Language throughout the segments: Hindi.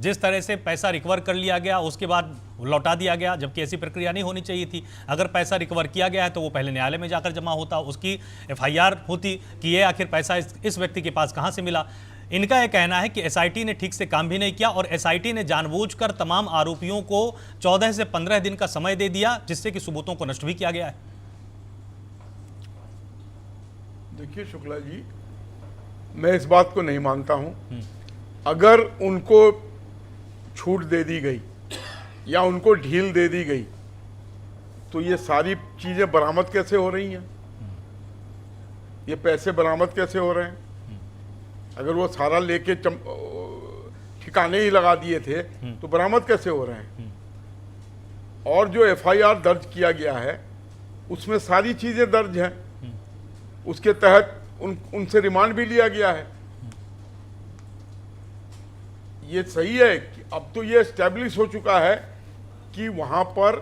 जिस तरह से पैसा रिकवर कर लिया गया उसके बाद लौटा दिया गया, जबकि ऐसी प्रक्रिया नहीं होनी चाहिए थी। अगर पैसा रिकवर किया गया है तो वो पहले न्यायालय में जाकर जमा होता, उसकी FIR होती कि ये आखिर पैसा इस व्यक्ति के पास कहाँ से मिला। इनका यह कहना है कि SIT ने ठीक से काम भी नहीं किया और SIT ने जानबूझकर तमाम आरोपियों को 14 से 15 दिन का समय दे दिया, जिससे कि सबूतों को नष्ट भी किया गया है। देखिए शुक्ला जी, मैं इस बात को नहीं मानता हूं। अगर उनको छूट दे दी गई या उनको ढील दे दी गई तो ये सारी चीजें बरामद कैसे हो रही हैं? ये पैसे बरामद कैसे हो रहे हैं? अगर वो सारा लेके ठिकाने ही लगा दिए थे तो बरामद कैसे हो रहे हैं? और जो FIR दर्ज किया गया है उसमें सारी चीजें दर्ज हैं, उसके तहत उनसे रिमांड भी लिया गया है। ये सही है कि अब तो ये एस्टैब्लिश हो चुका है कि वहां पर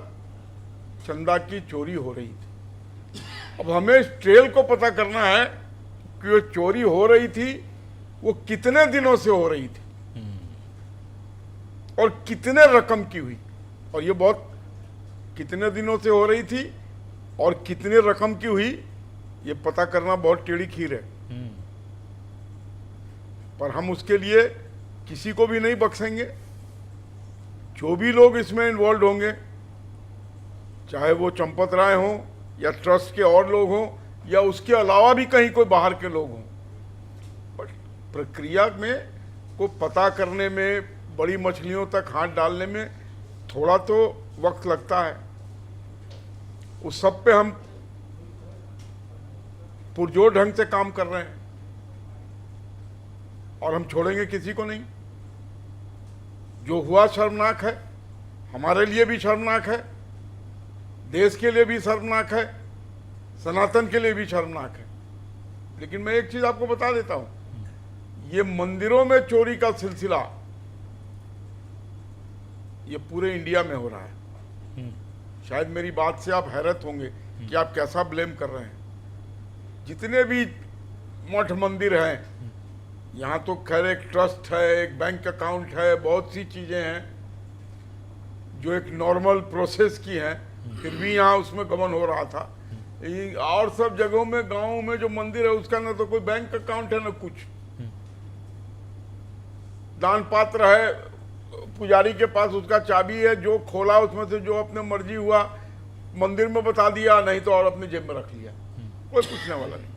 चंदा की चोरी हो रही थी। अब हमें इस ट्रेल को पता करना है कि वो चोरी हो रही थी, वो कितने दिनों से हो रही थी और कितने रकम की हुई, और ये बहुत कितने दिनों से हो रही थी और कितने रकम की हुई, ये पता करना बहुत टेढ़ी खीर है। पर हम उसके लिए किसी को भी नहीं बख्शेंगे। जो भी लोग इसमें इन्वॉल्व होंगे, चाहे वो चंपत राय हों या ट्रस्ट के और लोग हों या उसके अलावा भी कहीं कोई बाहर के लोग हों, बट प्रक्रिया में को पता करने में, बड़ी मछलियों तक हाथ डालने में थोड़ा तो वक्त लगता है। उस सब पे हम पुरजोर ढंग से काम कर रहे हैं और हम छोड़ेंगे किसी को नहीं। जो हुआ शर्मनाक है, हमारे लिए भी शर्मनाक है, देश के लिए भी शर्मनाक है, सनातन के लिए भी शर्मनाक है। लेकिन मैं एक चीज आपको बता देता हूं, ये मंदिरों में चोरी का सिलसिला ये पूरे इंडिया में हो रहा है। शायद मेरी बात से आप हैरत होंगे कि आप कैसा ब्लेम कर रहे हैं। जितने भी मठ मंदिर हैं, यहाँ तो खैर एक ट्रस्ट है, एक बैंक अकाउंट है, बहुत सी चीजें हैं जो एक नॉर्मल प्रोसेस की हैं, फिर भी यहाँ उसमें गमन हो रहा था। और सब जगहों में, गाँव में जो मंदिर है उसका ना तो कोई बैंक अकाउंट है ना कुछ। दान पात्र है, पुजारी के पास उसका चाबी है, जो खोला उसमें से जो अपने मर्जी हुआ मंदिर में बता दिया, नहीं तो और अपनी जेब में रख लिया, कोई पूछने वाला नहीं।